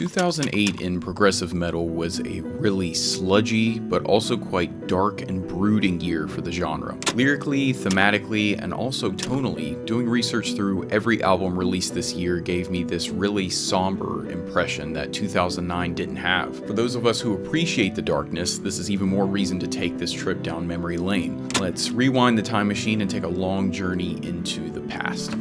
2008 in progressive metal was a really sludgy, but also quite dark and brooding year for the genre. Lyrically, thematically, and also tonally, doing research through every album released this year gave me this really somber impression that 2009 didn't have. For those of us who appreciate the darkness, this is even more reason to take this trip down memory lane. Let's rewind the time machine and take a long journey into the past.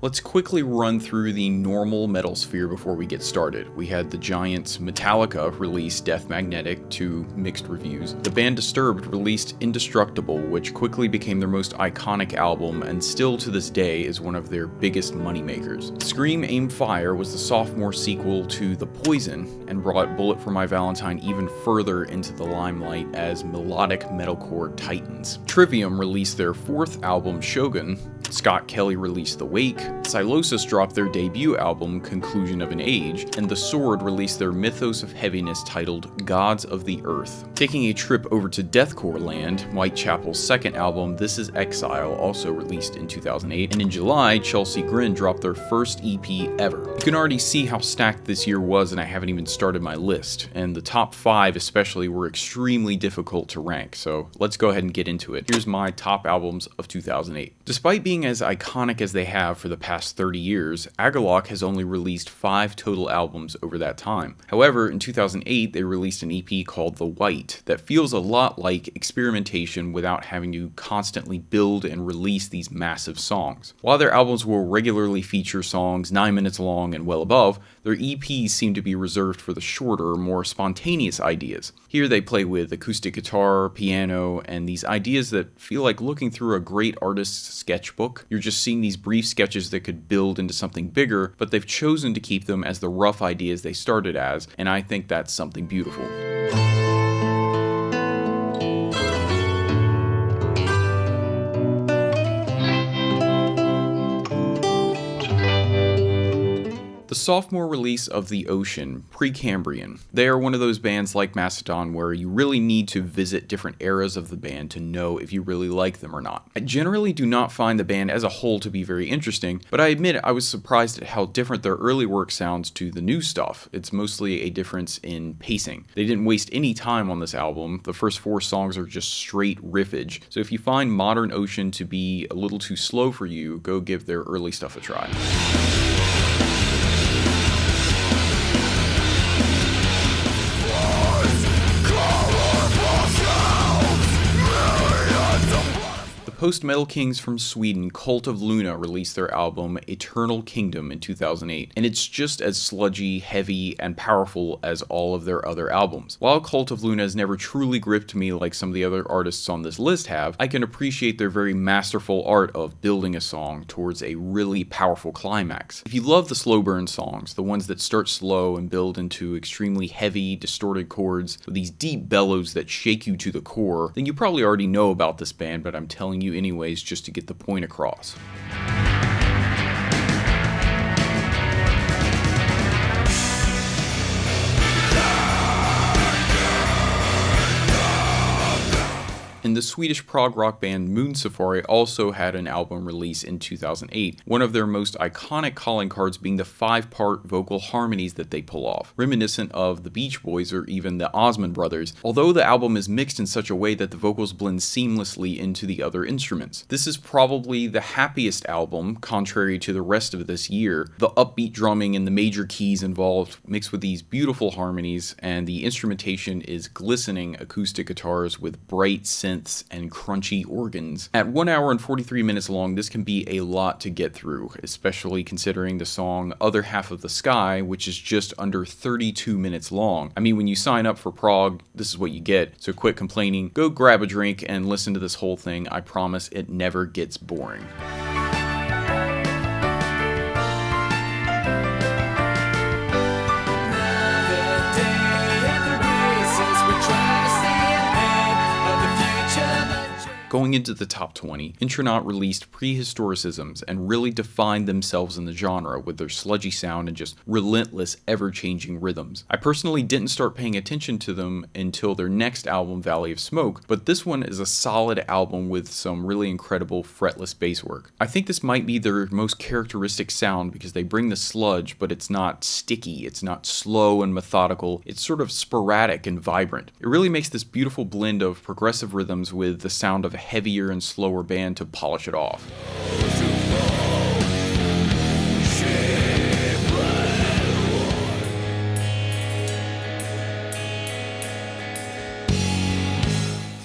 Let's quickly run through the normal metal sphere before we get started. We had the Giants' Metallica release Death Magnetic to mixed reviews. The band Disturbed released Indestructible, which quickly became their most iconic album and still to this day is one of their biggest moneymakers. Scream Aim Fire was the sophomore sequel to The Poison and brought Bullet for My Valentine even further into the limelight as melodic metalcore titans. Trivium released their fourth album Shogun. Scott Kelly released The Wake, Sylosis dropped their debut album Conclusion of an Age, and The Sword released their Mythos of Heaviness titled Gods of the Earth. Taking a trip over to deathcore land, Whitechapel's second album This Is Exile also released in 2008, and in July, Chelsea Grin dropped their first EP ever. You can already see how stacked this year was and I haven't even started my list, and the top 5 especially were extremely difficult to rank, so let's go ahead and get into it. Here's my top albums of 2008. Despite being as iconic as they have for the past 30 years, Agalloch has only released 5 total albums over that time. However, in 2008, they released an EP called The White that feels a lot like experimentation without having to constantly build and release these massive songs. While their albums will regularly feature songs 9 minutes long and well above, their EPs seem to be reserved for the shorter, more spontaneous ideas. Here they play with acoustic guitar, piano, and these ideas that feel like looking through a great artist's sketchbook. You're just seeing these brief sketches that could build into something bigger, but they've chosen to keep them as the rough ideas they started as, and I think that's something beautiful. The sophomore release of The Ocean, Precambrian. They are one of those bands like Mastodon where you really need to visit different eras of the band to know if you really like them or not. I generally do not find the band as a whole to be very interesting, but I admit I was surprised at how different their early work sounds to the new stuff. It's mostly a difference in pacing. They didn't waste any time on this album. The first 4 songs are just straight riffage, so if you find Modern Ocean to be a little too slow for you, go give their early stuff a try. Post-metal kings from Sweden, Cult of Luna, released their album Eternal Kingdom in 2008, and it's just as sludgy, heavy, and powerful as all of their other albums. While Cult of Luna has never truly gripped me like some of the other artists on this list have, I can appreciate their very masterful art of building a song towards a really powerful climax. If you love the slow burn songs, the ones that start slow and build into extremely heavy, distorted chords with these deep bellows that shake you to the core, then you probably already know about this band, but I'm telling you anyways just to get the point across. And the Swedish prog rock band Moon Safari also had an album release in 2008, one of their most iconic calling cards being the 5-part vocal harmonies that they pull off, reminiscent of the Beach Boys or even the Osmond Brothers, although the album is mixed in such a way that the vocals blend seamlessly into the other instruments. This is probably the happiest album, contrary to the rest of this year. The upbeat drumming and the major keys involved mixed with these beautiful harmonies, and the instrumentation is glistening acoustic guitars with bright synths and crunchy organs. At 1 hour and 43 minutes long, this can be a lot to get through, especially considering the song Other Half of the Sky, which is just under 32 minutes long. I mean, when you sign up for Prog, this is what you get, so quit complaining, go grab a drink and listen to this whole thing. I promise it never gets boring. Going into the top 20, Intronaut released Prehistoricisms and really defined themselves in the genre with their sludgy sound and just relentless, ever-changing rhythms. I personally didn't start paying attention to them until their next album, Valley of Smoke, but this one is a solid album with some really incredible fretless bass work. I think this might be their most characteristic sound because they bring the sludge, but it's not sticky, it's not slow and methodical, it's sort of sporadic and vibrant. It really makes this beautiful blend of progressive rhythms with the sound of a heavier and slower band to polish it off.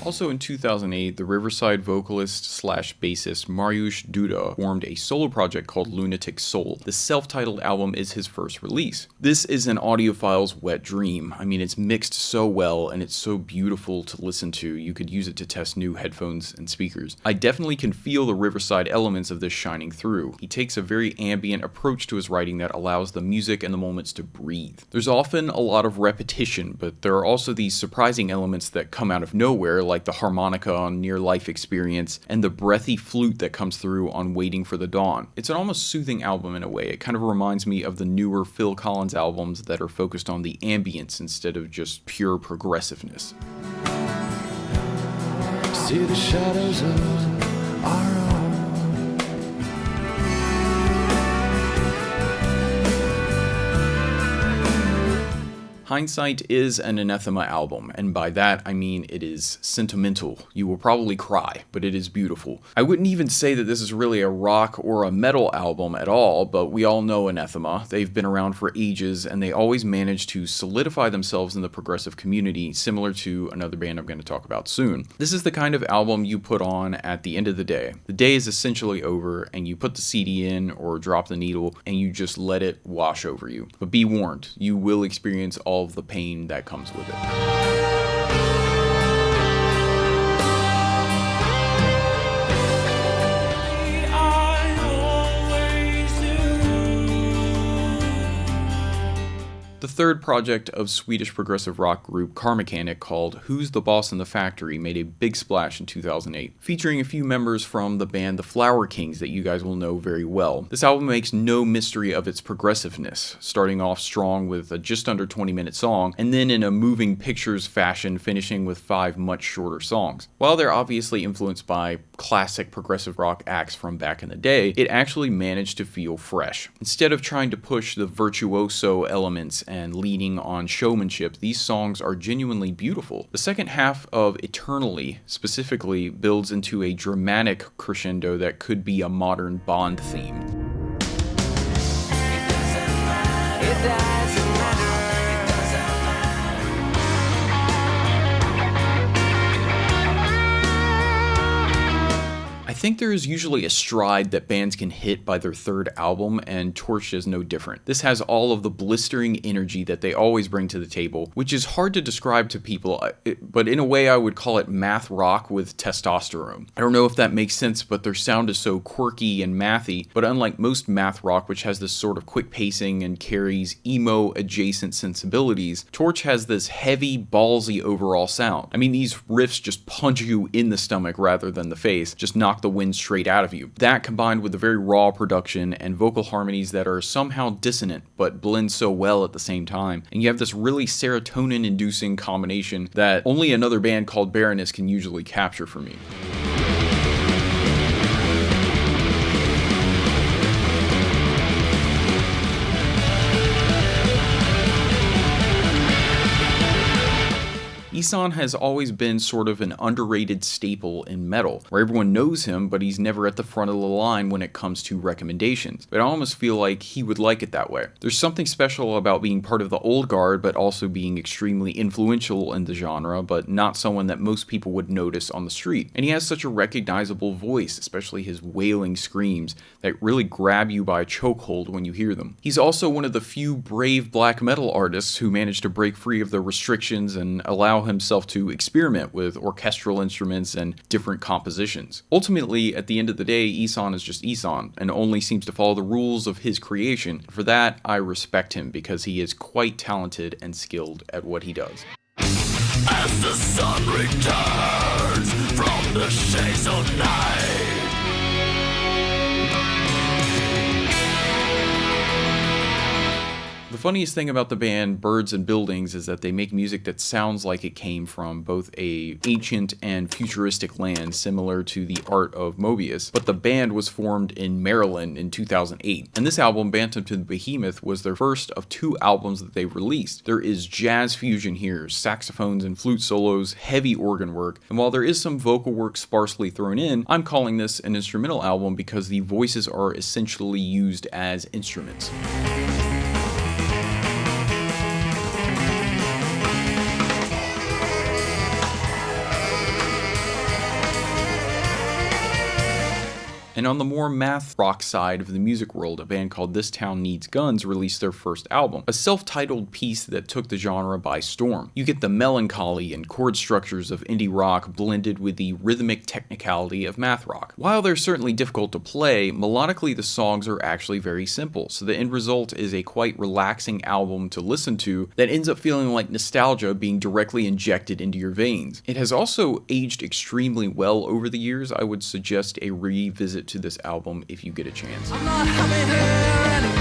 Also in 2008, the Riverside vocalist/bassist Mariusz Duda formed a solo project called Lunatic Soul. The self-titled album is his first release. This is an audiophile's wet dream. I mean, it's mixed so well and it's so beautiful to listen to. You could use it to test new headphones and speakers. I definitely can feel the Riverside elements of this shining through. He takes a very ambient approach to his writing that allows the music and the moments to breathe. There's often a lot of repetition, but there are also these surprising elements that come out of nowhere, like the harmonica on Near Life Experience and the breathy flute that comes through on Waiting for the Dawn. It's an almost soothing album in a way. It kind of reminds me of the newer Phil Collins albums that are focused on the ambience instead of just pure progressiveness. See the shadows of our own. Hindsight is an Anathema album, and by that I mean it is sentimental. You will probably cry, but it is beautiful. I wouldn't even say that this is really a rock or a metal album at all, but we all know Anathema. They've been around for ages, and they always manage to solidify themselves in the progressive community, similar to another band I'm going to talk about soon. This is the kind of album you put on at the end of the day. The day is essentially over, and you put the CD in or drop the needle, and you just let it wash over you. But be warned, you will experience all of the pain that comes with it. The third project of Swedish progressive rock group Car Mechanic, called Who's the Boss in the Factory, made a big splash in 2008, featuring a few members from the band The Flower Kings that you guys will know very well. This album makes no mystery of its progressiveness, starting off strong with a just under 20-minute song, and then in a moving pictures fashion finishing with 5 much shorter songs. While they're obviously influenced by classic progressive rock acts from back in the day, it actually managed to feel fresh. Instead of trying to push the virtuoso elements and leaning on showmanship, these songs are genuinely beautiful. The second half of Eternally specifically builds into a dramatic crescendo that could be a modern Bond theme. It doesn't matter. I think there is usually a stride that bands can hit by their third album, and Torch is no different. This has all of the blistering energy that they always bring to the table, which is hard to describe to people, but in a way I would call it math rock with testosterone. I don't know if that makes sense, but their sound is so quirky and mathy, but unlike most math rock, which has this sort of quick pacing and carries emo-adjacent sensibilities, Torch has this heavy, ballsy overall sound. I mean, these riffs just punch you in the stomach rather than the face, just knock the wind straight out of you. That combined with the very raw production and vocal harmonies that are somehow dissonant but blend so well at the same time, and you have this really serotonin-inducing combination that only another band called Baroness can usually capture for me. Ihsahn has always been sort of an underrated staple in metal, where everyone knows him, but he's never at the front of the line when it comes to recommendations. But I almost feel like he would like it that way. There's something special about being part of the old guard, but also being extremely influential in the genre, but not someone that most people would notice on the street. And he has such a recognizable voice, especially his wailing screams, that really grab you by a chokehold when you hear them. He's also one of the few brave black metal artists who managed to break free of the restrictions and allow himself to experiment with orchestral instruments and different compositions. Ultimately, at the end of the day, Ihsahn is just Ihsahn and only seems to follow the rules of his creation. For that, I respect him because he is quite talented and skilled at what he does. As the sun returns from the shades of night. The funniest thing about the band Birds and Buildings is that they make music that sounds like it came from both a ancient and futuristic land similar to the art of Mobius, but the band was formed in Maryland in 2008. And this album, Bantam to the Behemoth, was their first of 2 albums that they released. There is jazz fusion here, saxophones and flute solos, heavy organ work, and while there is some vocal work sparsely thrown in, I'm calling this an instrumental album because the voices are essentially used as instruments. And on the more math rock side of the music world, a band called This Town Needs Guns released their first album, a self-titled piece that took the genre by storm. You get the melancholy and chord structures of indie rock blended with the rhythmic technicality of math rock. While they're certainly difficult to play, melodically the songs are actually very simple, so the end result is a quite relaxing album to listen to that ends up feeling like nostalgia being directly injected into your veins. It has also aged extremely well over the years. I would suggest a revisit to this album if you get a chance. I'm not having her anymore.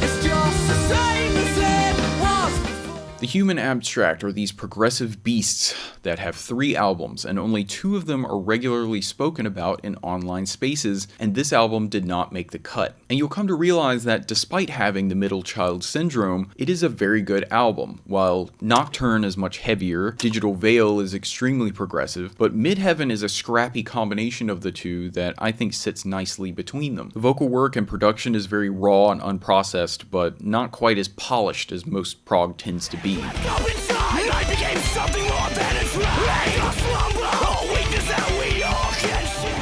It's just the same as it was before. The Human Abstract are these progressive beasts that have 3 albums, and only 2 of them are regularly spoken about in online spaces, and this album did not make the cut. And you'll come to realize that despite having the middle child syndrome, it is a very good album. While Nocturne is much heavier, Digital Veil is extremely progressive, but Midheaven is a scrappy combination of the 2 that I think sits nicely between them. The vocal work and production is very raw and unprocessed, but not quite as polished as most prog tends to be. Go inside, I became something more than a drag. A slumber, a weakness that we all can see.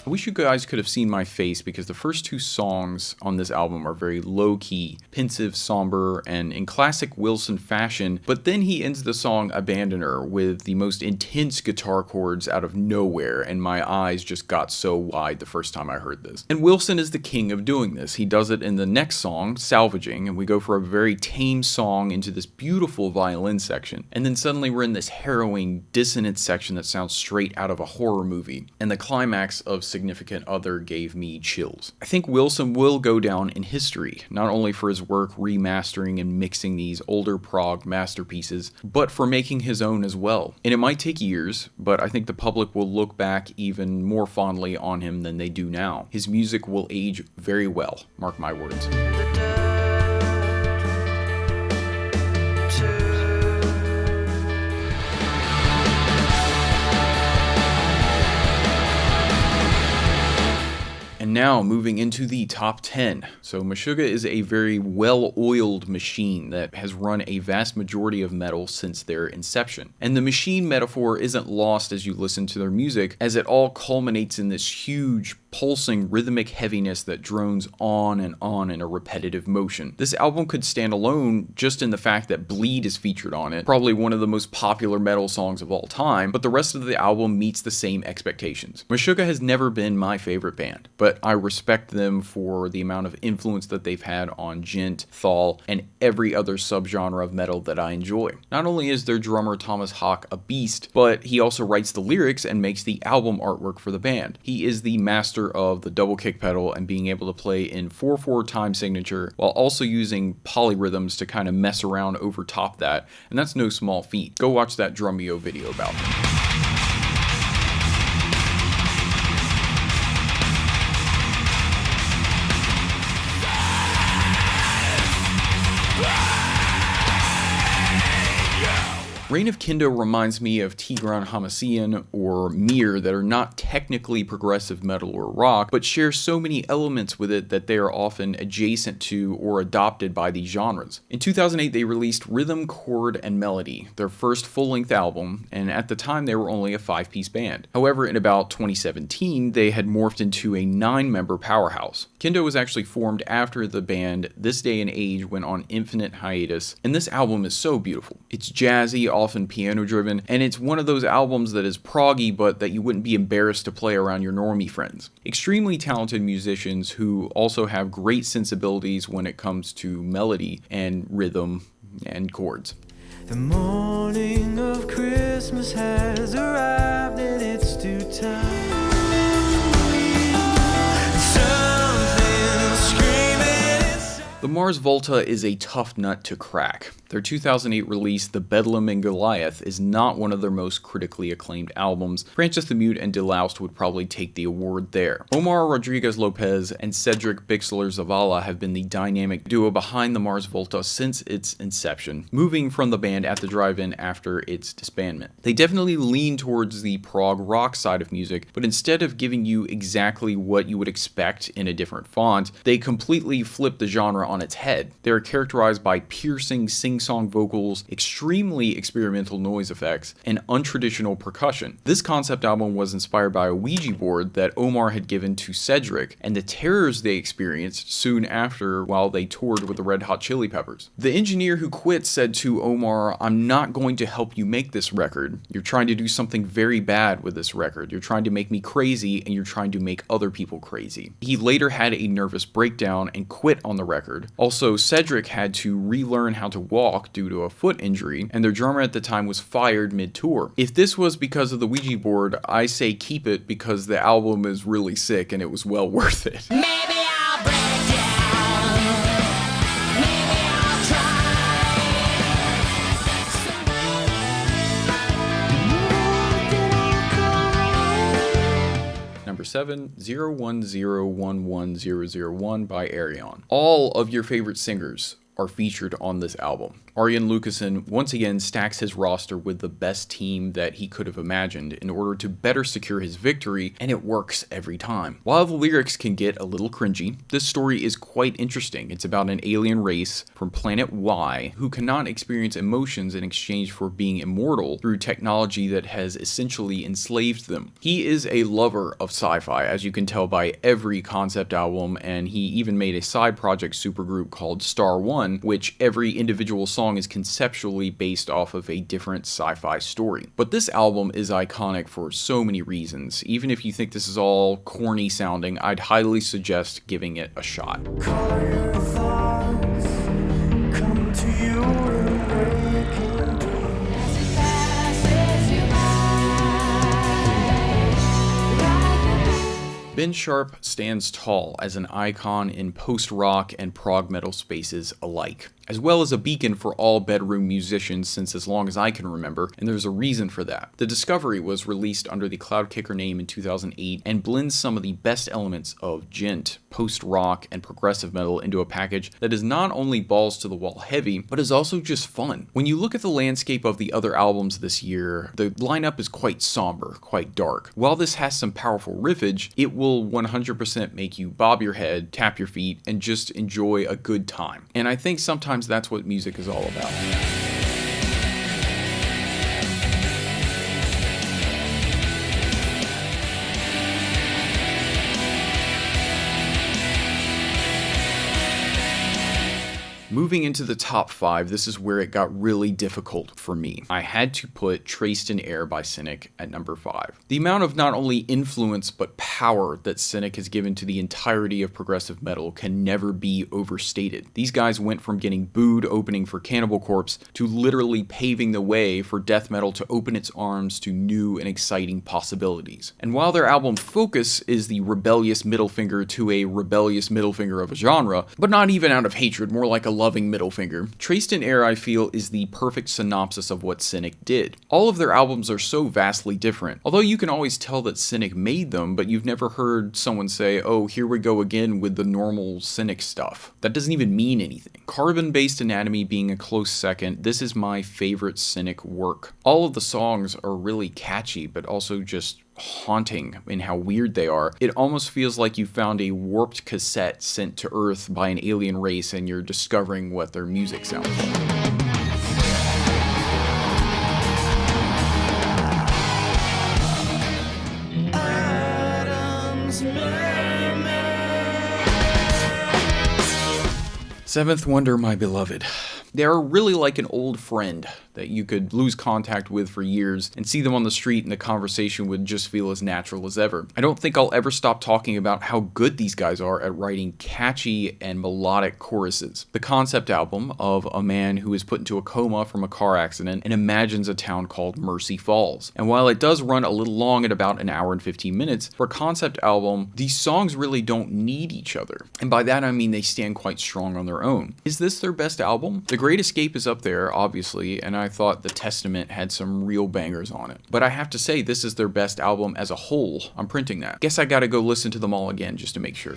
I wish you guys could have seen my face because the first 2 songs on this album are very low-key, pensive, somber, and in classic Wilson fashion, but then he ends the song Abandoner with the most intense guitar chords out of nowhere, and my eyes just got so wide the first time I heard this. And Wilson is the king of doing this. He does it in the next song, Salvaging, and we go for a very tame song into this beautiful violin section, and then suddenly we're in this harrowing, dissonant section that sounds straight out of a horror movie, and the climax of Significant Other gave me chills. I think Wilson will go down in history, not only for his work remastering and mixing these older prog masterpieces, but for making his own as well. And it might take years, but I think the public will look back even more fondly on him than they do now. His music will age very well, mark my words. And now moving into the top 10. So Meshuggah is a very well-oiled machine that has run a vast majority of metal since their inception. And the machine metaphor isn't lost as you listen to their music, as it all culminates in this huge, pulsing rhythmic heaviness that drones on in a repetitive motion. This album could stand alone just in the fact that Bleed is featured on it, probably one of the most popular metal songs of all time, but the rest of the album meets the same expectations. Meshuggah has never been my favorite band, but I respect them for the amount of influence that they've had on Gent, Thal, and every other subgenre of metal that I enjoy. Not only is their drummer Thomas Hawk a beast, but he also writes the lyrics and makes the album artwork for the band. He is the master of the double kick pedal and being able to play in 4/4 time signature while also using polyrhythms to kind of mess around over top that, and that's no small feat. Go watch that Drumeo video about him. Reign of Kendo reminds me of Tigran Hamasyan or Mir that are not technically progressive metal or rock, but share so many elements with it that they are often adjacent to or adopted by these genres. In 2008, they released Rhythm, Chord, and Melody, their first full-length album, and at the time they were only a 5-piece band. However, in about 2017, they had morphed into a 9-member powerhouse. Kendo was actually formed after the band This Day and Age went on infinite hiatus, and this album is so beautiful. It's jazzy, often piano driven, and it's one of those albums that is proggy but that you wouldn't be embarrassed to play around your normie friends. Extremely talented musicians who also have great sensibilities when it comes to melody and rhythm and chords. The morning of Christmas has arrived and it's due time. Something screaming inside. The Mars Volta is a tough nut to crack. Their 2008 release, The Bedlam and Goliath, is not one of their most critically acclaimed albums. Francis the Mute and Deloused would probably take the award there. Omar Rodriguez-Lopez and Cedric Bixler-Zavala have been the dynamic duo behind the Mars Volta since its inception, moving from the band at the drive-in after its disbandment. They definitely lean towards the prog rock side of music, but instead of giving you exactly what you would expect in a different font, they completely flip the genre on its head. They are characterized by piercing sing-song vocals, extremely experimental noise effects, and untraditional percussion. This concept album was inspired by a Ouija board that Omar had given to Cedric, and the terrors they experienced soon after while they toured with the Red Hot Chili Peppers. The engineer who quit said to Omar, "I'm not going to help you make this record. You're trying to do something very bad with this record. You're trying to make me crazy, and you're trying to make other people crazy." He later had a nervous breakdown and quit on the record. Also, Cedric had to relearn how to walk due to a foot injury, and their drummer at the time was fired mid-tour. If this was because of the Ouija board, I say keep it because the album is really sick and it was well worth it. Maybe I'll break down. Maybe I'll try. Number 7, 01011001 by Ayreon. All of your favorite singers are featured on this album. Arjen Lucassen once again stacks his roster with the best team that he could have imagined in order to better secure his victory, and it works every time. While the lyrics can get a little cringy, this story is quite interesting. It's about an alien race from planet Y who cannot experience emotions in exchange for being immortal through technology that has essentially enslaved them. He is a lover of sci-fi, as you can tell by every concept album, and he even made a side project supergroup called Star One, which every individual song is conceptually based off of a different sci-fi story. But this album is iconic for so many reasons. Even if you think this is all corny sounding, I'd highly suggest giving it a shot. Call your thoughts, come to you in waking dreams. As it passes you by, Ben Sharp stands tall as an icon in post-rock and prog metal spaces alike, as well as a beacon for all bedroom musicians since as long as I can remember, and there's a reason for that. The Discovery was released under the Cloudkicker name in 2008 and blends some of the best elements of djent, post-rock, and progressive metal into a package that is not only balls-to-the-wall heavy, but is also just fun. When you look at the landscape of the other albums this year, the lineup is quite somber, quite dark. While this has some powerful riffage, it will 100% make you bob your head, tap your feet, and just enjoy a good time. And I think sometimes that's what music is all about. Moving into the top 5, this is where it got really difficult for me. I had to put Traced in Air by Cynic at number 5. The amount of not only influence but power that Cynic has given to the entirety of progressive metal can never be overstated. These guys went from getting booed opening for Cannibal Corpse to literally paving the way for death metal to open its arms to new and exciting possibilities. And while their album Focus is the rebellious middle finger to a rebellious middle finger of a genre, but not even out of hatred, more like a loving middle finger, Traced in Air, I feel, is the perfect synopsis of what Cynic did. All of their albums are so vastly different, although you can always tell that Cynic made them, but you've never heard someone say, oh, here we go again with the normal Cynic stuff. That doesn't even mean anything. Carbon-Based Anatomy being a close second, this is my favorite Cynic work. All of the songs are really catchy, but also just haunting in how weird they are. It almost feels like you found a warped cassette sent to Earth by an alien race and you're discovering what their music sounds like. Seventh Wonder, My Beloved. They are really like an old friend that you could lose contact with for years and see them on the street and the conversation would just feel as natural as ever. I don't think I'll ever stop talking about how good these guys are at writing catchy and melodic choruses. The concept album of a man who is put into a coma from a car accident and imagines a town called Mercy Falls. And while it does run a little long at about an hour and 15 minutes, for a concept album, these songs really don't need each other. And by that I mean they stand quite strong on their own. Is this their best album? The Great Escape is up there, obviously, and I thought The Testament had some real bangers on it. But I have to say, this is their best album as a whole. I'm printing that. Guess I gotta go listen to them all again just to make sure.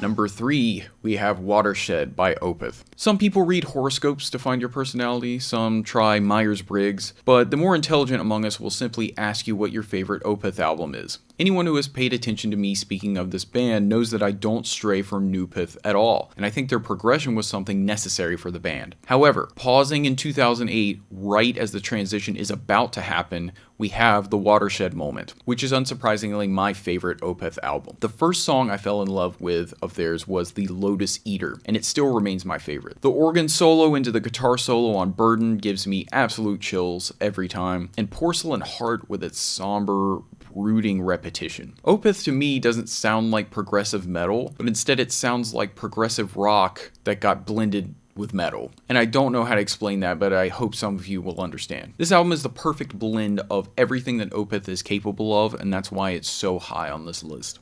Number 3, we have Watershed by Opeth. Some people read horoscopes to find your personality, some try Myers-Briggs, but the more intelligent among us will simply ask you what your favorite Opeth album is. Anyone who has paid attention to me speaking of this band knows that I don't stray from Opeth at all, and I think their progression was something necessary for the band. However, pausing in 2008, right as the transition is about to happen, we have the Watershed moment, which is unsurprisingly my favorite Opeth album. The first song I fell in love with of theirs was The Lotus Eater, and it still remains my favorite. The organ solo into the guitar solo on Burden gives me absolute chills every time, and Porcelain Heart with its somber, brooding repetition. Opeth to me doesn't sound like progressive metal, but instead it sounds like progressive rock that got blended with metal. And I don't know how to explain that, but I hope some of you will understand. This album is the perfect blend of everything that Opeth is capable of, and that's why it's so high on this list.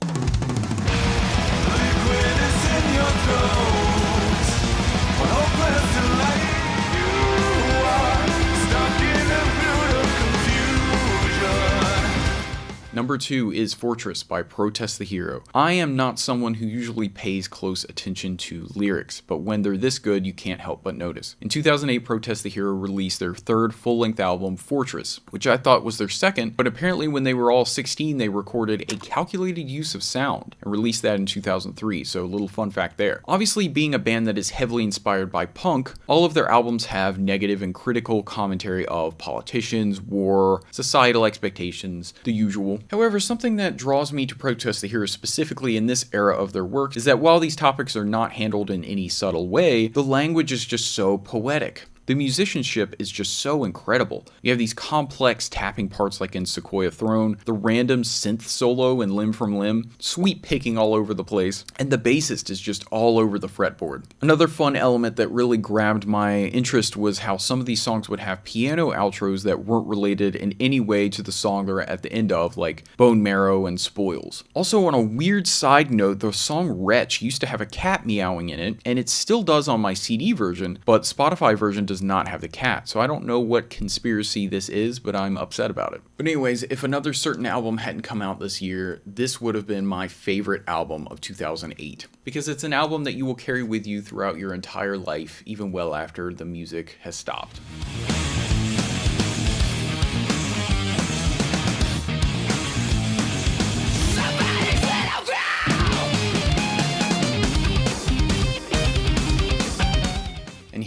Number 2 is Fortress by Protest the Hero. I am not someone who usually pays close attention to lyrics, but when they're this good, you can't help but notice. In 2008, Protest the Hero released their third full-length album, Fortress, which I thought was their second, but apparently when they were all 16, they recorded a calculated use of sound and released that in 2003, so a little fun fact there. Obviously, being a band that is heavily inspired by punk, all of their albums have negative and critical commentary of politicians, war, societal expectations, the usual. However, something that draws me to Protest the Hero specifically in this era of their work is that while these topics are not handled in any subtle way, the language is just so poetic. The musicianship is just so incredible. You have these complex tapping parts like in Sequoia Throne, the random synth solo in Limb from Limb, sweep picking all over the place, and the bassist is just all over the fretboard. Another fun element that really grabbed my interest was how some of these songs would have piano outros that weren't related in any way to the song they're at the end of, like Bone Marrow and Spoils. Also, on a weird side note, the song Wretch used to have a cat meowing in it, and it still does on my CD version, but Spotify version does not have the cat, so I don't know what conspiracy this is, but I'm upset about it. But anyways, if another certain album hadn't come out this year, this would have been my favorite album of 2008, because it's an album that you will carry with you throughout your entire life, even well after the music has stopped.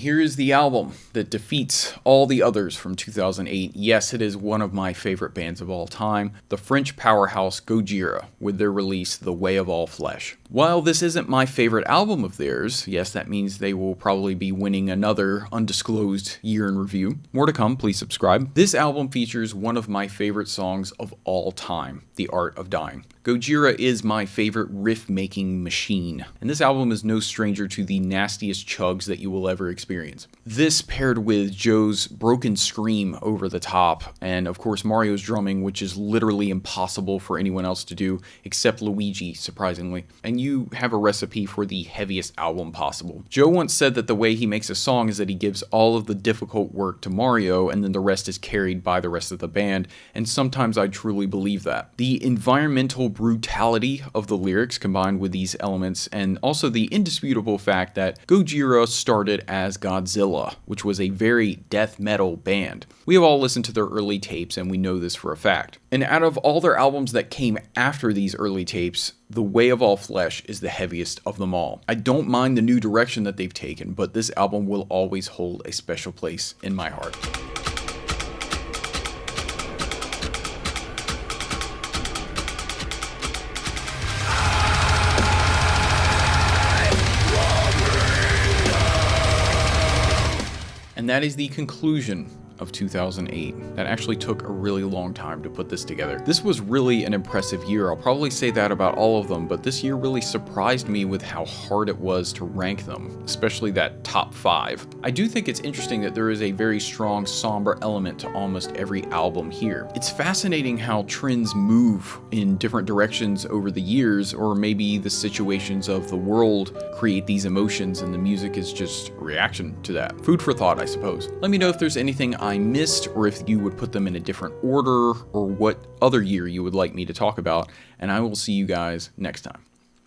Here is the album that defeats all the others from 2008. Yes, it is one of my favorite bands of all time, the French powerhouse Gojira, with their release The Way of All Flesh. While this isn't my favorite album of theirs, yes, that means they will probably be winning another undisclosed year in review. More to come, please subscribe. This album features one of my favorite songs of all time, The Art of Dying. Gojira is my favorite riff-making machine, and this album is no stranger to the nastiest chugs that you will ever experience. This paired with Joe's broken scream over the top, and of course Mario's drumming, which is literally impossible for anyone else to do, except Luigi, surprisingly, and you have a recipe for the heaviest album possible. Joe once said that the way he makes a song is that he gives all of the difficult work to Mario, and then the rest is carried by the rest of the band, and sometimes I truly believe that. The environmental brutality of the lyrics combined with these elements, and also the indisputable fact that Gojira started as Godzilla, which was a very death metal band. We have all listened to their early tapes and we know this for a fact. And out of all their albums that came after these early tapes, The Way of All Flesh is the heaviest of them all. I don't mind the new direction that they've taken, but this album will always hold a special place in my heart. that is the conclusion of 2008. That actually took a really long time to put this together. This was really an impressive year. I'll probably say that about all of them, but this year really surprised me with how hard it was to rank them, especially that top 5. I do think it's interesting that there is a very strong somber element to almost every album here. It's fascinating how trends move in different directions over the years, or maybe the situations of the world create these emotions and the music is just a reaction to that. Food for thought, I suppose. Let me know if there's anything I missed, or if you would put them in a different order, or what other year you would like me to talk about, and I will see you guys next time.